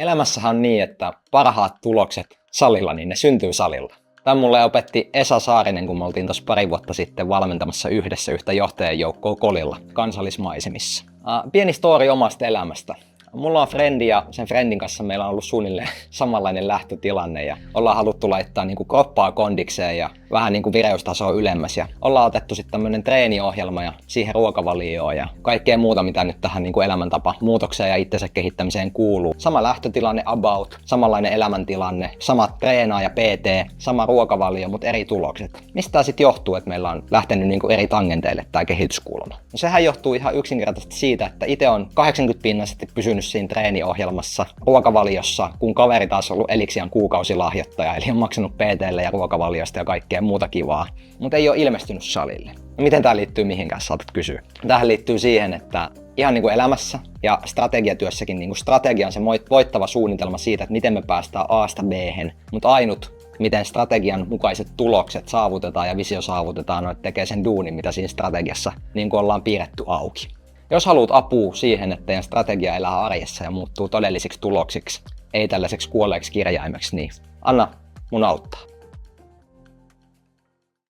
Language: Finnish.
Elämässähän on niin, että parhaat tulokset salilla, niin ne syntyy salilla. Tämä mulle opetti Esa Saarinen, kun me oltiin tuossa pari vuotta sitten valmentamassa yhdessä yhtä johtajajoukkoa Kolilla kansallismaisemissa. Pieni story omasta elämästä. Mulla on frendi ja sen friendin kanssa meillä on ollut suunnilleen samanlainen lähtötilanne ja ollaan haluttu laittaa niinku kroppaa kondikseen ja vähän niinku vireystasoa ylemmäs ja ollaan otettu sitten tämmönen treeniohjelma ja siihen ruokavalioon ja kaikkea muuta, mitä nyt tähän niinku elämäntapa muutokseen ja itsensä kehittämiseen kuuluu. Sama lähtötilanne about, samanlainen elämäntilanne, samat treenaa ja PT, sama ruokavalio, mutta eri tulokset. Mistä tää sitten johtuu, että meillä on lähtenyt niinku eri tangenteille tää kehityskulma? No sehän johtuu ihan yksinkertaisesti siitä, että itse on 80-pinnaisesti pysynyt siinä treeniohjelmassa, ruokavaliossa, kun kaveri taas on ollut Elixian kuukausilahjoittaja, eli on maksanut PT:lle ja ruokavaliosta ja kaikkea muuta kivaa, mutta ei ole ilmestynyt salille. No miten tämä liittyy mihinkään, saatat kysyä? Tähän liittyy siihen, että ihan niin kuin elämässä ja strategiatyössäkin niin kuin strategia on se voittava suunnitelma siitä, että miten me päästään A:sta B:hen, mutta ainut miten strategian mukaiset tulokset saavutetaan ja visio saavutetaan on, että tekee sen duunin, mitä siinä strategiassa niin kuin ollaan piirretty auki. Jos haluat apua siihen, että teidän strategia elää arjessa ja muuttuu todellisiksi tuloksiksi, ei tällaiseksi kuolleeksi kirjaimeksi, niin anna mun auttaa.